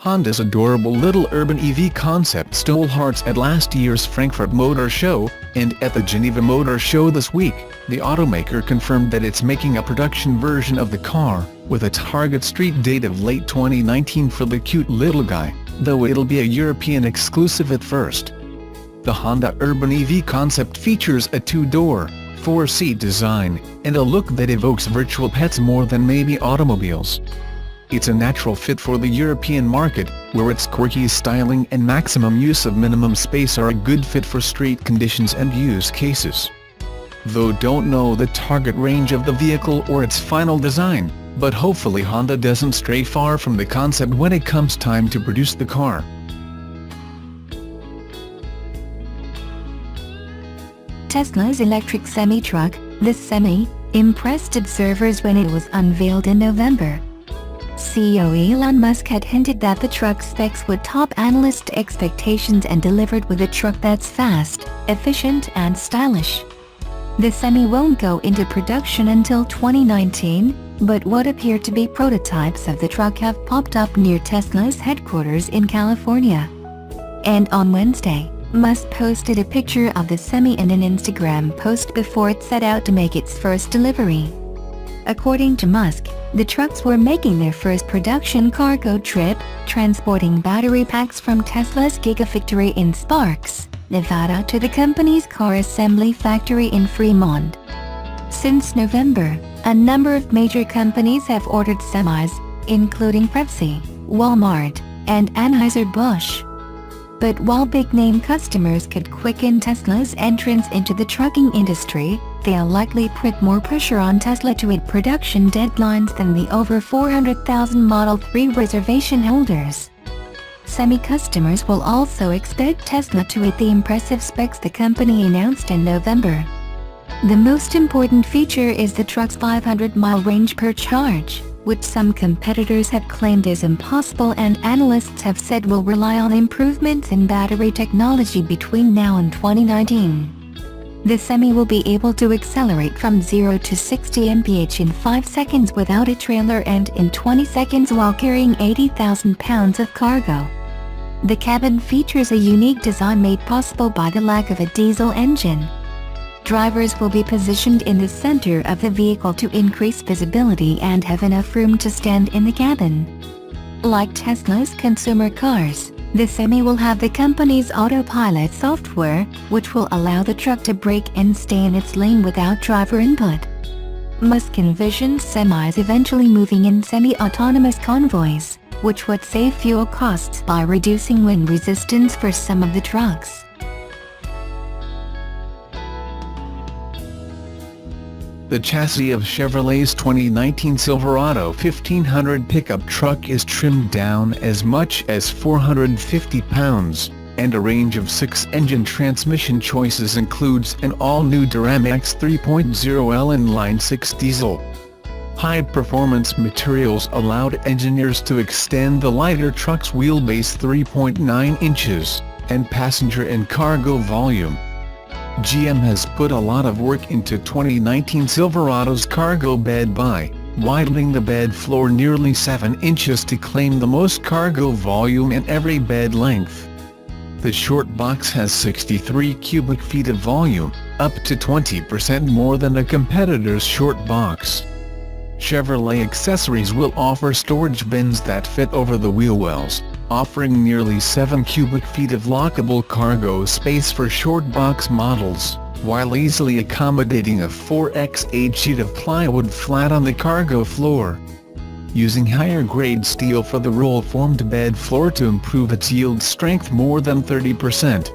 Honda's adorable little urban EV concept stole hearts at last year's Frankfurt Motor Show, and at the Geneva Motor Show this week, the automaker confirmed that it's making a production version of the car, with a target street date of late 2019 for the cute little guy, though it'll be a European exclusive at first. The Honda Urban EV concept features a two-door, four-seat design, and a look that evokes virtual pets more than maybe automobiles. It's a natural fit for the European market, where its quirky styling and maximum use of minimum space are a good fit for street conditions and use cases. Though don't know the target range of the vehicle or its final design, but hopefully Honda doesn't stray far from the concept when it comes time to produce the car. Tesla's electric semi-truck, the Semi, impressed observers when it was unveiled in November. CEO Elon Musk had hinted that the truck's specs would top analyst expectations and delivered with a truck that's fast, efficient and stylish. The Semi won't go into production until 2019, but what appear to be prototypes of the truck have popped up near Tesla's headquarters in California. And on Wednesday, Musk posted a picture of the Semi in an Instagram post before it set out to make its first delivery. According to Musk, the trucks were making their first production cargo trip, transporting battery packs from Tesla's Gigafactory in Sparks, Nevada to the company's car assembly factory in Fremont. Since November, a number of major companies have ordered semis, including Pepsi, Walmart, and Anheuser-Busch. But while big-name customers could quicken Tesla's entrance into the trucking industry, they'll likely put more pressure on Tesla to hit production deadlines than the over 400,000 Model 3 reservation holders. Semi customers will also expect Tesla to hit the impressive specs the company announced in November. The most important feature is the truck's 500-mile range per charge, which some competitors have claimed is impossible and analysts have said will rely on improvements in battery technology between now and 2019. The Semi will be able to accelerate from 0 to 60 mph in 5 seconds without a trailer and in 20 seconds while carrying 80,000 pounds of cargo. The cabin features a unique design made possible by the lack of a diesel engine. Drivers will be positioned in the center of the vehicle to increase visibility and have enough room to stand in the cabin. Like Tesla's consumer cars, the Semi will have the company's autopilot software, which will allow the truck to brake and stay in its lane without driver input. Musk envisions semis eventually moving in semi-autonomous convoys, which would save fuel costs by reducing wind resistance for some of the trucks. The chassis of Chevrolet's 2019 Silverado 1500 pickup truck is trimmed down as much as 450 pounds, and a range of 6-engine transmission choices includes an all-new Duramax 3.0L inline 6 diesel. High-performance materials allowed engineers to extend the lighter truck's wheelbase 3.9 inches, and passenger and cargo volume. GM has put a lot of work into 2019 Silverado's cargo bed by widening the bed floor nearly 7 inches to claim the most cargo volume in every bed length. The short box has 63 cubic feet of volume, up to 20% more than a competitor's short box. Chevrolet accessories will offer storage bins that fit over the wheel wells, offering nearly 7 cubic feet of lockable cargo space for short box models, while easily accommodating a 4x8 sheet of plywood flat on the cargo floor. Using higher-grade steel for the roll-formed bed floor to improve its yield strength more than 30%.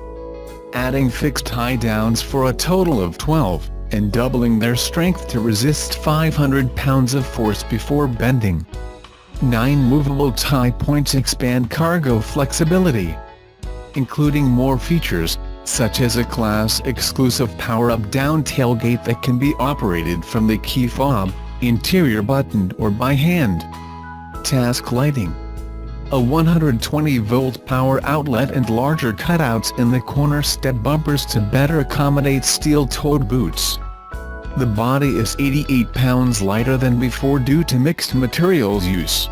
Adding fixed tie-downs for a total of 12, and doubling their strength to resist 500 pounds of force before bending. 9 movable tie points expand cargo flexibility, including more features, such as a class-exclusive power-up down tailgate that can be operated from the key fob, interior buttoned or by hand. Task lighting, a 120-volt power outlet and larger cutouts in the corner step bumpers to better accommodate steel-toed boots. The body is 88 pounds lighter than before due to mixed materials use.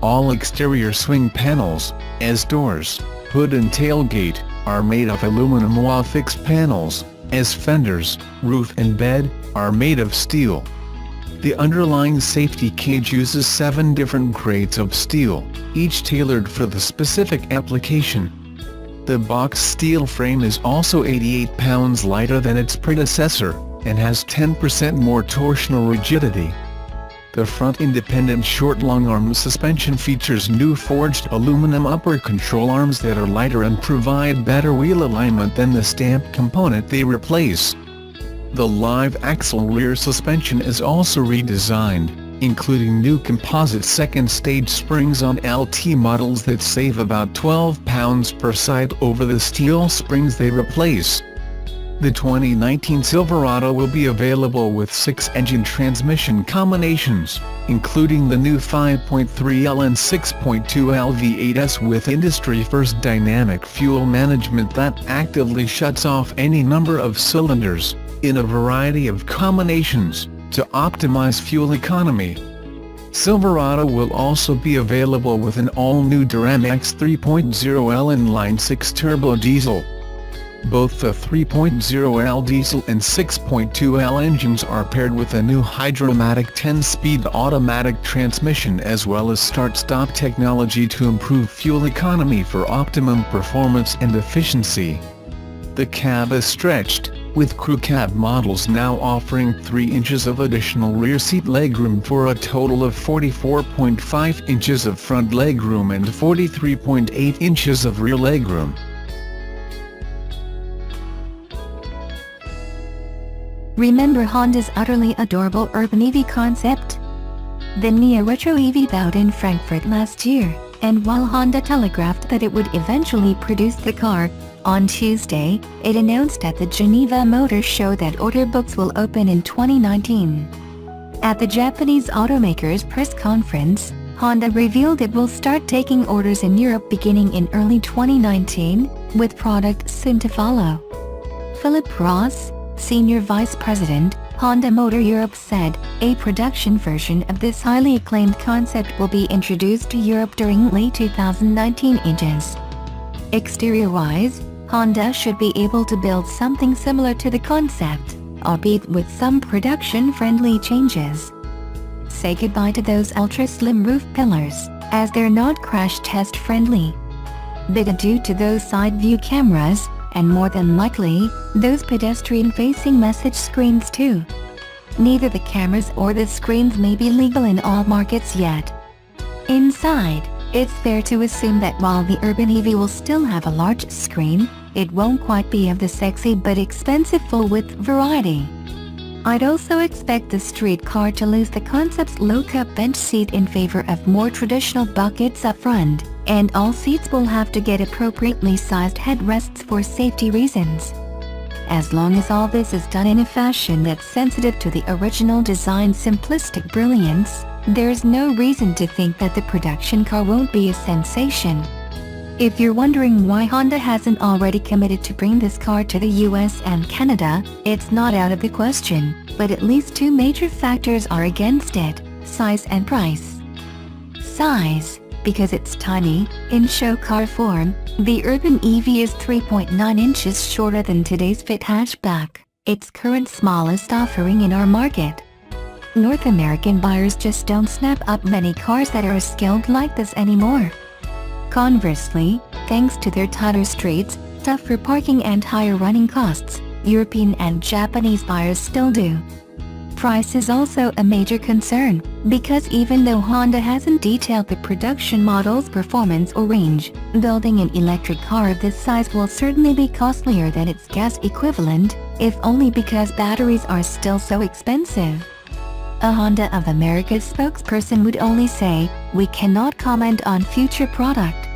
All exterior swing panels, as doors, hood and tailgate, are made of aluminum while fixed panels, as fenders, roof and bed, are made of steel. The underlying safety cage uses 7 different grades of steel, each tailored for the specific application. The box steel frame is also 88 pounds lighter than its predecessor, and has 10% more torsional rigidity. The front independent short long arm suspension features new forged aluminum upper control arms that are lighter and provide better wheel alignment than the stamped component they replace. The live axle rear suspension is also redesigned, including new composite second stage springs on LT models that save about 12 pounds per side over the steel springs they replace. The 2019 Silverado will be available with 6 engine transmission combinations, including the new 5.3L and 6.2L V8s with industry-first dynamic fuel management that actively shuts off any number of cylinders, in a variety of combinations, to optimize fuel economy. Silverado will also be available with an all-new Duramax 3.0L inline 6 turbo diesel. Both the 3.0L diesel and 6.2L engines are paired with a new Hydromatic 10-speed automatic transmission as well as start-stop technology to improve fuel economy for optimum performance and efficiency. The cab is stretched, with crew cab models now offering 3 inches of additional rear seat legroom for a total of 44.5 inches of front legroom and 43.8 inches of rear legroom. Remember Honda's utterly adorable urban EV concept? The neo-retro EV debuted in Frankfurt last year, and while Honda telegraphed that it would eventually produce the car, on Tuesday, it announced at the Geneva Motor Show that order books will open in 2019. At the Japanese automaker's press conference, Honda revealed it will start taking orders in Europe beginning in early 2019, with product soon to follow. Philip Ross, Senior Vice President, Honda Motor Europe said, a production version of this highly acclaimed concept will be introduced to Europe during late 2019. Exterior-wise, Honda should be able to build something similar to the concept, albeit with some production-friendly changes. Say goodbye to those ultra-slim roof pillars, as they're not crash test friendly. Big adieu to those side view cameras, and more than likely, those pedestrian-facing message screens too. Neither the cameras or the screens may be legal in all markets yet. Inside, it's fair to assume that while the urban EV will still have a large screen, it won't quite be of the sexy but expensive full-width variety. I'd also expect the street car to lose the concept's low-cup bench seat in favor of more traditional buckets up front, and all seats will have to get appropriately sized headrests for safety reasons. As long as all this is done in a fashion that's sensitive to the original design's simplistic brilliance, there's no reason to think that the production car won't be a sensation. If you're wondering why Honda hasn't already committed to bring this car to the US and Canada, it's not out of the question, but at least 2 major factors are against it: size and price. Size, because it's tiny, in show car form, the urban EV is 3.9 inches shorter than today's Fit hatchback, its current smallest offering in our market. North American buyers just don't snap up many cars that are scaled like this anymore. Conversely, thanks to their tighter streets, tougher parking and higher running costs, European and Japanese buyers still do. Price is also a major concern, because even though Honda hasn't detailed the production model's performance or range, building an electric car of this size will certainly be costlier than its gas equivalent, if only because batteries are still so expensive. A Honda of America spokesperson would only say, "We cannot comment on future product."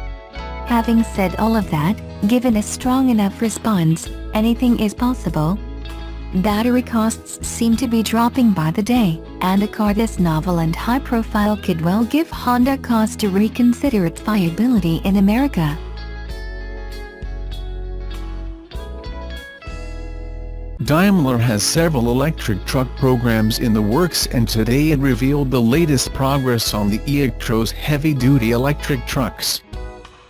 Having said all of that, given a strong enough response, anything is possible. Battery costs seem to be dropping by the day, and a car this novel and high-profile could well give Honda cause to reconsider its viability in America. Daimler has several electric truck programs in the works, and today it revealed the latest progress on the e-actros heavy-duty electric trucks.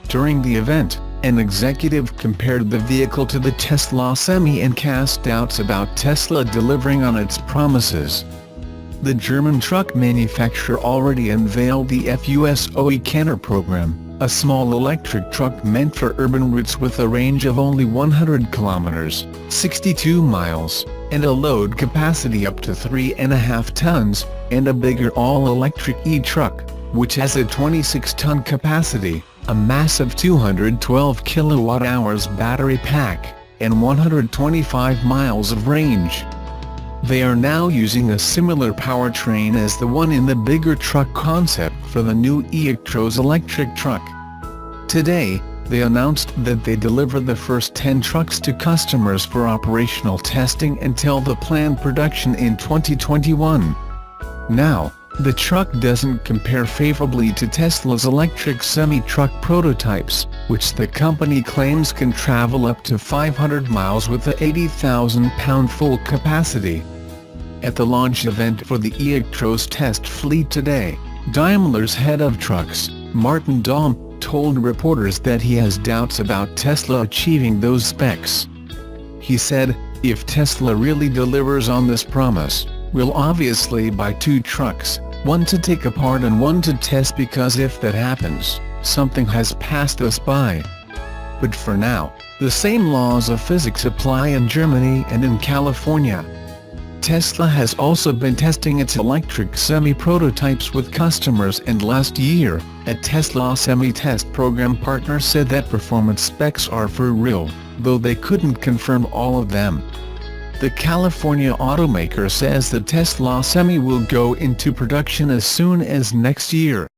During the event, an executive compared the vehicle to the Tesla Semi and cast doubts about Tesla delivering on its promises. The German truck manufacturer already unveiled the FUSOE Kenner program, a small electric truck meant for urban routes with a range of only 100 kilometers, 62 miles, and a load capacity up to 3.5 tons, and a bigger all-electric e-truck, which has a 26-ton capacity, a massive 212 kilowatt-hours battery pack, and 125 miles of range. They are now using a similar powertrain as the one in the bigger truck concept for the new e-actros electric truck. Today, they announced that they deliver the first 10 trucks to customers for operational testing until the planned production in 2021. Now, the truck doesn't compare favorably to Tesla's electric semi-truck prototypes, which the company claims can travel up to 500 miles with a 80,000-pound full capacity. At the launch event for the e-actros test fleet today, Daimler's head of trucks, Martin Daum, told reporters that he has doubts about Tesla achieving those specs. He said, "If Tesla really delivers on this promise, we'll obviously buy 2 trucks, one to take apart and one to test, because if that happens, something has passed us by." But for now, the same laws of physics apply in Germany and in California. Tesla has also been testing its electric semi-prototypes with customers, and last year, a Tesla semi-test program partner said that performance specs are for real, though they couldn't confirm all of them. The California automaker says the Tesla Semi will go into production as soon as next year.